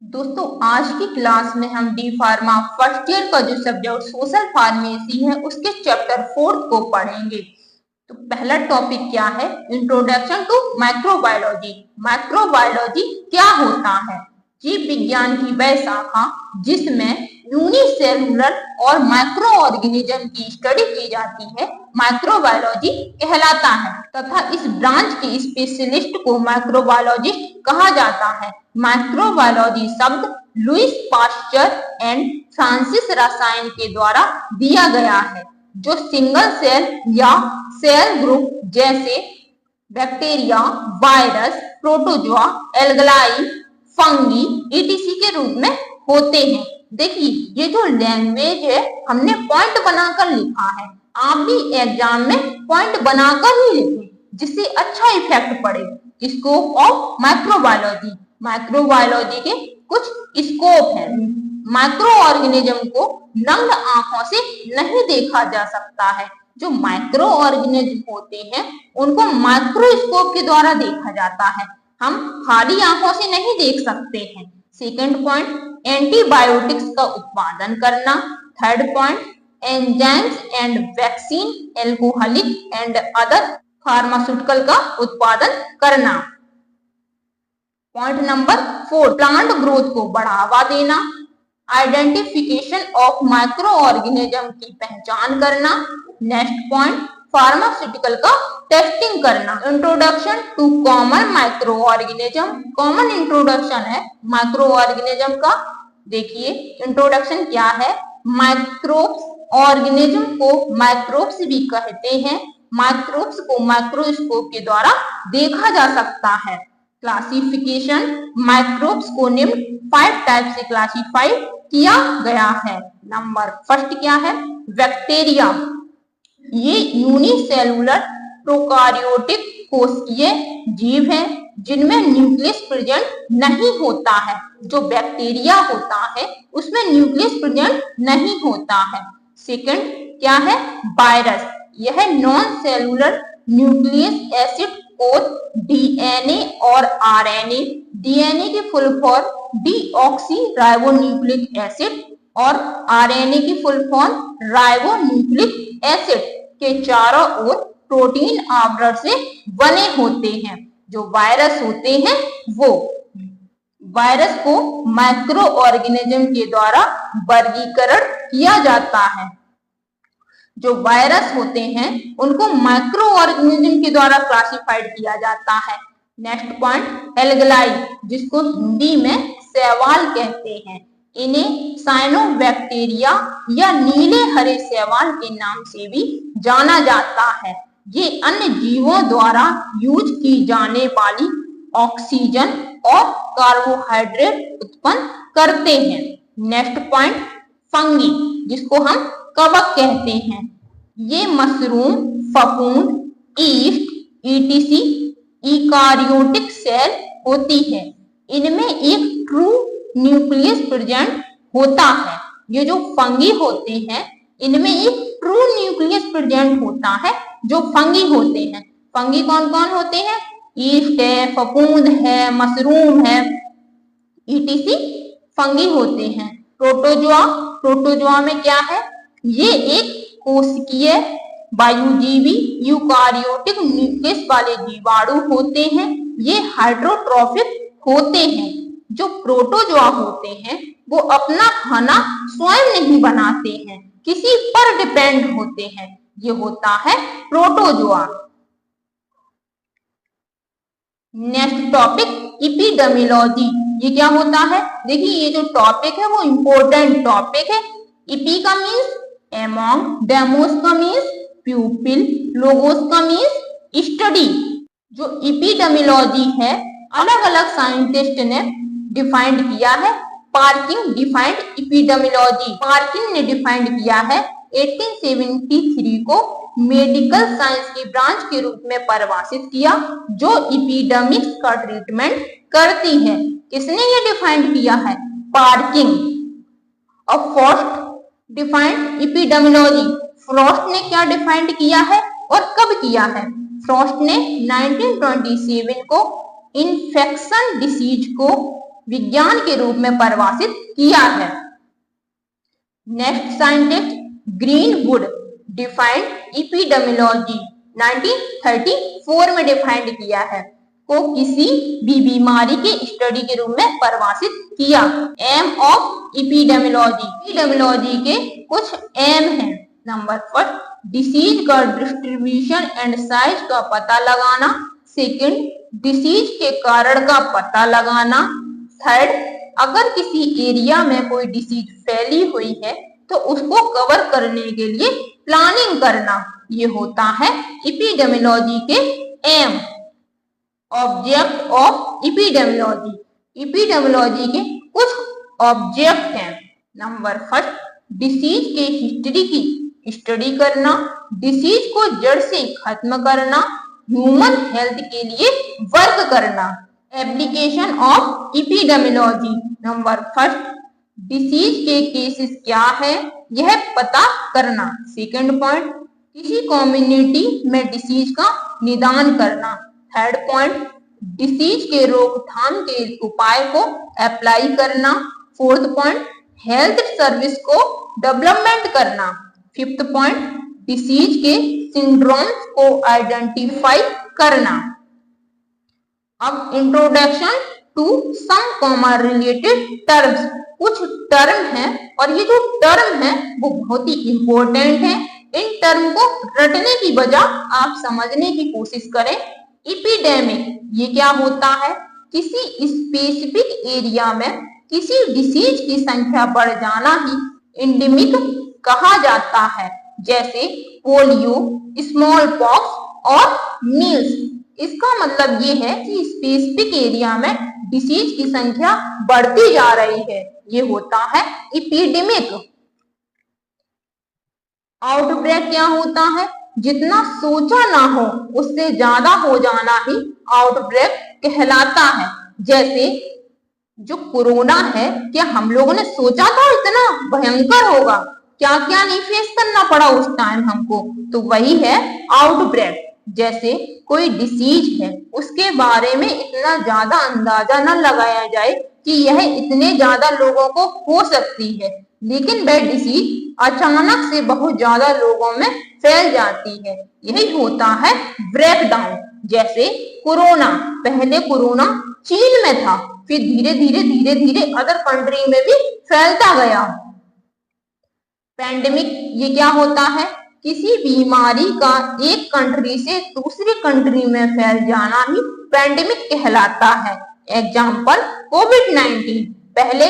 दोस्तों आज की क्लास में हम डी फार्मा फर्स्ट ईयर का जो सब्जेक्ट सोशल फार्मेसी है उसके चैप्टर 4 को पढ़ेंगे। तो पहला टॉपिक क्या है? Introduction to microbiology. माइक्रोबायोलॉजी क्या होता है? जीव विज्ञान की वह शाखा जिसमें यूनिसेलुलर और माइक्रो ऑर्गेनिज्म की स्टडी की जाती है माइक्रोबायोलॉजी कहलाता है तथा इस ब्रांच के स्पेशलिस्ट को माइक्रोबायोलॉजिस्ट कहा जाता है। माइक्रोबायोलॉजी शब्द लुईस पास्चर एंड फ्रांसिस रसायन के द्वारा दिया गया है जो सिंगल सेल या सेल ग्रुप जैसे bacteria, virus, protozoa, algae, fungi etc के रूप में होते हैं। देखिए ये जो लैंग्वेज है हमने पॉइंट बनाकर लिखा है, आप भी एग्जाम में पॉइंट बनाकर ही लिखें जिससे अच्छा इफेक्ट पड़े। Scope of microbiology. माइक्रोबायोलॉजी के कुछ स्कोप हैं। माइक्रो ऑर्गेनिज्म को नग्न आंखों से नहीं देखा जा सकता है। जो माइक्रो ऑर्गेनिज्म होते हैं उनको माइक्रोस्कोप के द्वारा देखा जाता है, हम खाली आंखों से नहीं देख सकते हैं। सेकंड पॉइंट, एंटीबायोटिक्स का उत्पादन करना। Third point, enzymes and vaccine, alcoholic and other pharmaceutical का उत्पादन करना। पॉइंट नंबर 4, प्लांट ग्रोथ को बढ़ावा देना। आइडेंटिफिकेशन ऑफ माइक्रो ऑर्गेनिज्म की पहचान करना। नेक्स्ट पॉइंट, फार्मास्यूटिकल का टेस्टिंग करना। Introduction to common micro organism. Common introduction है माइक्रो ऑर्गेनिज्म का। देखिए इंट्रोडक्शन क्या है? माइक्रोब्स ऑर्गेनिज्म को माइक्रोब्स भी कहते हैं। माइक्रोब्स को माइक्रोस्कोप के द्वारा देखा जा सकता है। क्लासिफिकेशन, माइक्रोब्स को निम्न 5 टाइप से क्लासिफाई किया गया है। नंबर फर्स्ट क्या है? बैक्टीरिया। ये यूनिसेलुलर प्रोकार्योटिक कोशिकीय जीव हैं जिनमें न्यूक्लियस प्रेजेंट नहीं होता है। जो बैक्टीरिया होता है उसमें न्यूक्लियस प्रेजेंट नहीं होता है। सेकंड क्या है? वायरस। यह नॉन सेलुलर न्यूक्लियस एसिड और डीएनए और आरएनए। डीएनए की full form deoxy ribonucleic acid और आरएनए की फुल फॉर्म राइबोन्यूक्लिक एसिड के चारों ओर प्रोटीन आवरण से बने होते हैं। जो वायरस होते हैं वो वायरस को माइक्रो ऑर्गेनिज्म के द्वारा वर्गीकरण किया जाता है। जो वायरस होते हैं उनको माइक्रो ऑर्गेनिज्म के द्वारा क्लासिफाइड किया जाता है। नेक्स्ट पॉइंट, एल्गलाई, जिसको हिंदी में शैवाल कहते हैं। इन्हें साइनोबैक्टीरिया या नीले हरे शैवाल के नाम से भी जाना जाता है। ये अन्य जीवों द्वारा यूज की जाने वाली ऑक्सीजन और कार्बोहाइड्रेट उत्पन्न करते हैं। नेक्स्ट पॉइंट, फंगी, जिसको हम कवक कहते हैं। ये मशरूम, फफूंद, ईस्ट etc यूकारियोटिक सेल होती है। इनमें एक ट्रू न्यूक्लियस प्रेजेंट होता है। ये जो फंगी होते हैं इनमें एक ट्रू न्यूक्लियस प्रेजेंट होता है जो फंगी होते हैं। फंगी कौन कौन होते हैं? ईस्ट है, फफूंद है, मशरूम है etc फंगी होते हैं। प्रोटोजोआ, प्रोटोजोआ में क्या है? ये एक कोशिकीय वायुजीवी यूकारियोटिक न्यूक्लियस वाले जीवाणु होते हैं। ये हाइड्रोट्रोफिक होते हैं। जो प्रोटोजोआ होते हैं वो अपना खाना स्वयं नहीं बनाते हैं, किसी पर डिपेंड होते हैं। ये होता है प्रोटोजोआ। Next topic, epidemiology. ये क्या होता है? देखिए ये जो टॉपिक है वो इंपॉर्टेंट टॉपिक है। इपी का मीन्स एमोंग, डेमोस का मीन्स प्यूपिल, लोगोस का मीन्स स्टडी। जो एपिडेमियोलॉजी है अलग अलग साइंटिस्ट ने डिफाइंड किया है। Perkin defined epidemiology. पार्किन ने डिफाइंड किया है 1873 को मेडिकल साइंस की ब्रांच के रूप में परिभाषित किया जो एपिडेमिक्स का ट्रीटमेंट करती है। किसने ये डिफाइंड किया है? पार्किन। और फर्स्ट डिफाइंड एपिडेमियोलॉजी फ्रॉस्ट ने क्या डिफाइंड किया है और कब किया है? फ्रॉस्ट ने 1927 को इन्फेक्शन डिसीज को विज्ञान के रूप में परिभाषित किया है। Next scientist greenwood defined epidemiology 1934 में डिफाइंड किया है, को किसी भी बीमारी के स्टडी के रूप में परिभाषित किया। एम ऑफ एपिडेमियोलॉजी, एपिडेमियोलॉजी के कुछ एम हैं। नंबर फर्स्ट, डिसीज का डिस्ट्रीब्यूशन एंड साइज का पता लगाना। सेकंड, डिसीज के कारण का पता लगाना। थर्ड, अगर किसी एरिया में कोई डिसीज फैली हुई है तो उसको कवर करने के लिए प्लानिंग करना। ये होता है एपिडेमियोलॉजी के aim. Object of epidemiology, epidemiology के कुछ ऑब्जेक्ट हैं। नंबर फर्स्ट, डिसीज के हिस्ट्री की स्टडी करना, डिसीज को जड़ से खत्म करना, ह्यूमन हेल्थ के लिए वर्क करना। Application of epidemiology, number first, disease के केसेस क्या है यह पता करना। सेकंड पॉइंट, किसी कम्युनिटी में डिसीज का निदान करना। थर्ड पॉइंट, डिसीज के रोकथाम के उपाय को अप्लाई करना। फोर्थ पॉइंट, हेल्थ सर्विस को डेवलपमेंट करना। फिफ्थ पॉइंट, डिसीज के सिंड्रोम्स को आइडेंटिफाई करना। अब introduction to some common related terms, कुछ टर्म हैं और ये जो टर्म है वो बहुत ही इंपॉर्टेंट है। इन टर्म को रटने की बजाय आप समझने की कोशिश करें। एपिडेमिक, ये क्या होता है? किसी स्पेसिफिक एरिया में किसी डिसीज की संख्या बढ़ जाना ही एंडेमिक कहा जाता है, जैसे पोलियो, स्मॉल पॉक्स और मील्स। इसका मतलब ये है कि स्पेसिफिक एरिया में डिसीज की संख्या बढ़ती जा रही है, ये होता है एपिडेमिक। आउटब्रेक क्या होता है? जितना सोचा ना हो उससे ज्यादा हो जाना ही आउटब्रेक कहलाता है। जैसे जो कोरोना है, क्या हम लोगों ने सोचा था इतना भयंकर होगा? क्या क्या नहीं फेस करना पड़ा उस टाइम हमको, तो वही है आउटब्रेक। जैसे कोई डिसीज है, उसके बारे में इतना ज्यादा अंदाजा न लगाया जाए कि यह इतने ज्यादा लोगों को हो सकती है, लेकिन वह डिसीज अचानक से बहुत ज्यादा लोगों में फैल जाती है, यही होता है ब्रेकडाउन। जैसे कोरोना, पहले कोरोना चीन में था, फिर धीरे धीरे अदर कंट्री में भी फैलता गया। पैंडेमिक, ये क्या होता है? किसी बीमारी का एक कंट्री से दूसरी कंट्री में फैल जाना ही पैंडेमिक कहलाता है। एग्जाम्पल कोविड-19, पहले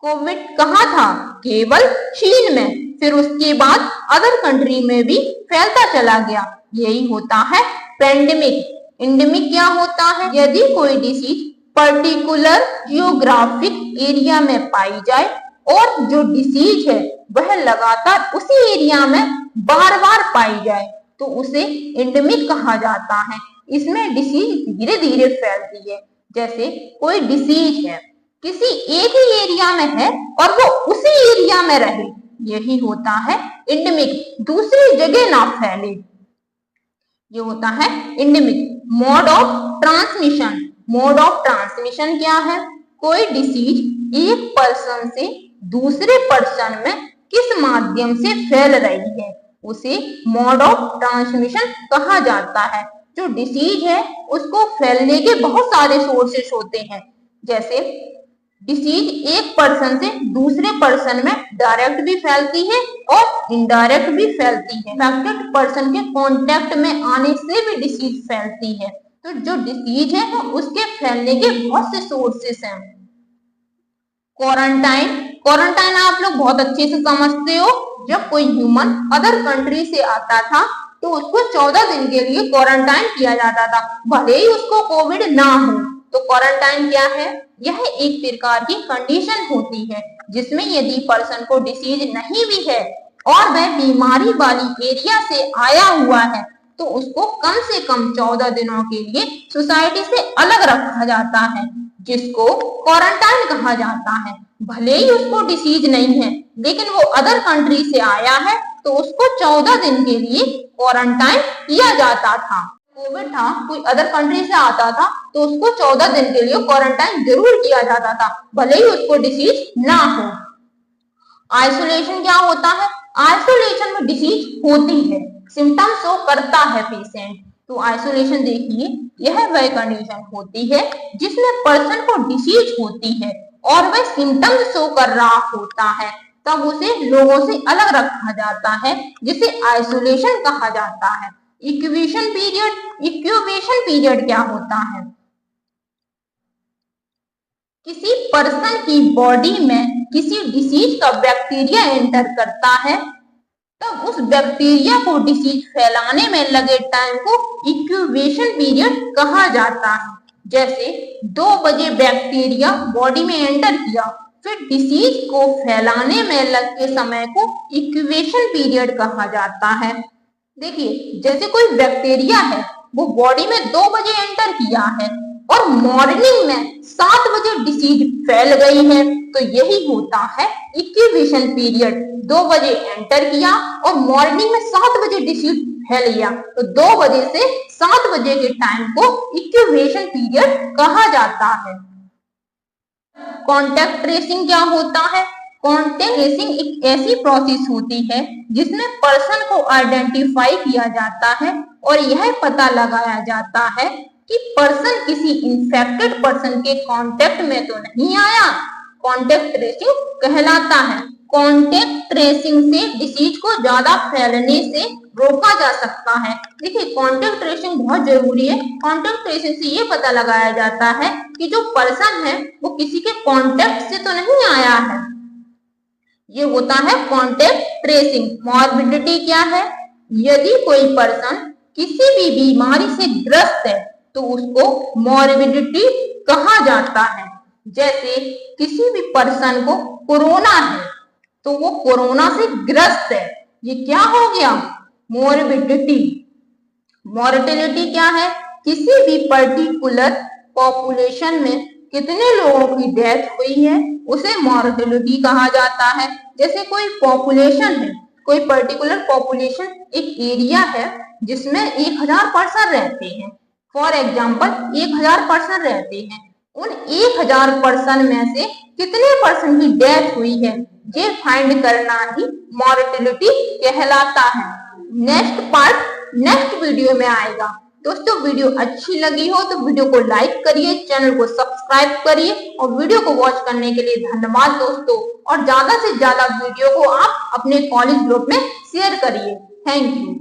कोविड कहाँ था? केवल चीन में, फिर उसके बाद अदर कंट्री में भी फैलता चला गया, यही होता है पैंडेमिक। एंडेमिक क्या होता है? यदि कोई डिसीज पर्टिकुलर जियोग्राफिक एरिया में पाई जाए और जो डिसीज है वह लगातार उसी एरिया में बार बार पाई जाए तो उसे एंडेमिक कहा जाता है। इसमें डिसीज धीरे धीरे फैलती है। जैसे कोई डिसीज है, किसी एक ही एरिया में है और वो उसी एरिया में रहे, यही होता है एंडेमिक, दूसरी जगह ना फैले, ये होता है endemic. Mode of transmission, mode of transmission क्या है? कोई डिसीज एक पर्सन से दूसरे पर्सन में किस माध्यम से फैल रही है, उसे मोड ऑफ ट्रांसमिशन कहा जाता है। जो डिसीज है उसको फैलने के बहुत सारे सोर्सेस होते हैं। जैसे डिसीज एक पर्सन से दूसरे पर्सन में डायरेक्ट भी फैलती है और इनडायरेक्ट भी फैलती है। इन्फेक्टेड पर्सन के कांटेक्ट में आने से भी डिसीज फैलती है। तो जो डिसीज है वो उसके फैलने के बहुत से सोर्सेस हैं। क्वारंटाइन, क्वारंटाइन आप लोग बहुत अच्छे से समझते हो। जब कोई ह्यूमन अदर कंट्री से आता था तो उसको 14 दिन के लिए क्वारंटाइन किया जाता था, भले ही उसको कोविड ना हो। तो क्वारंटाइन क्या है? यह एक प्रकार की कंडीशन होती है जिसमें यदि पर्सन को डिसीज नहीं भी है और वह बीमारी वाली एरिया से आया हुआ है तो उसको कम से कम 14 दिनों के लिए सोसाइटी से अलग रखा जाता है, जिसको क्वारंटाइन कहा जाता है। भले ही उसको डिसीज नहीं है लेकिन वो अदर कंट्री से आया है तो उसको 14 दिन के लिए क्वारंटाइन किया जाता था। कोविड था, कोई अदर कंट्री से आता था तो उसको 14 दिन के लिए क्वारंटाइन जरूर किया जाता था, भले ही उसको डिसीज ना हो। आइसोलेशन क्या होता है? आइसोलेशन में डिसीज होती है, सिम्टम शो करता है पेशेंट। तो आइसोलेशन देखिए, यह वह कंडीशन होती है जिसमें पर्सन को डिसीज होती है और वह सिम्टम शो कर रहा होता है, तब उसे लोगों से अलग रखा जाता है, जिसे आइसोलेशन कहा जाता है। इंक्यूबेशन पीरियड क्या होता है? किसी पर्सन की बॉडी में किसी डिसीज का बैक्टीरिया एंटर करता है, तब उस बैक्टीरिया को डिसीज फैलाने में लगे टाइम को इंक्यूबेशन पीरियड कहा जाता है। जैसे 2 बजे बैक्टीरिया बॉडी में एंटर किया, फिर डिसीज को फैलाने में लगे समय को इंक्यूबेशन पीरियड कहा जाता है। देखिए, जैसे कोई बैक्टीरिया है, वो बॉडी में 2 बजे एंटर किया है और मॉर्निंग में 7 बजे डिसीज फैल गई है, तो यही होता है इंक्यूबेशन पीरियड। 2 बजे एंटर किया और मॉर्निंग में 7 बजे डिसीज फैल गया, तो 2 बजे से 7 बजे के टाइम को इंक्यूबेशन पीरियड कहा जाता है। कॉन्टैक्ट ट्रेसिंग क्या होता है? कॉन्टैक्ट ट्रेसिंग एक ऐसी प्रोसेस होती है जिसमें पर्सन को आइडेंटिफाई किया जाता है और यह पता लगाया जाता है कि पर्सन किसी इन्फेक्टेड पर्सन के कांटेक्ट में तो नहीं आया। कॉन्टैक्ट ट्रेसिंग कहलाता है। कॉन्टैक्ट ट्रेसिंग से डिसीज को ज्यादा फैलने से रोका जा सकता है। देखिए, कॉन्टैक्ट ट्रेसिंग बहुत जरूरी है। कॉन्टैक्ट ट्रेसिंग से ये पता लगाया जाता है कि जो पर्सन है वो किसी के कॉन्टैक्ट से तो नहीं आया है। ये होता है कॉन्टैक्ट ट्रेसिंग। मॉर्बिडिटी क्या है? यदि कोई पर्सन किसी भी बीमारी से ग्रस्त है तो उसको मॉर्बिडिटी कहा जाता है। जैसे किसी भी पर्सन को कोरोना है तो वो कोरोना से ग्रस्त है, ये क्या हो गया? मॉर्बिडिटी। मॉर्टेलिटी क्या है? किसी भी पर्टिकुलर पॉपुलेशन में कितने लोगों की डेथ हुई है उसे मॉर्टेलिटी कहा जाता है। जैसे कोई पॉपुलेशन है, कोई पर्टिकुलर पॉपुलेशन, एक एरिया है जिसमें 1000 पर्सन रहते हैं, फॉर एग्जाम्पल 1000 पर्सन रहते हैं, उन 1000 पर्सन में से कितने पर्सन की डेथ हुई है ये फाइंड करना ही मॉर्टेलिटी कहलाता है। नेक्स्ट पार्ट नेक्स्ट वीडियो में आएगा। दोस्तों, वीडियो अच्छी लगी हो तो वीडियो को लाइक करिए, चैनल को सब्सक्राइब करिए और वीडियो को वॉच करने के लिए धन्यवाद दोस्तों। और ज्यादा से ज्यादा वीडियो को आप अपने कॉलेज ग्रुप में शेयर करिए। Thank you.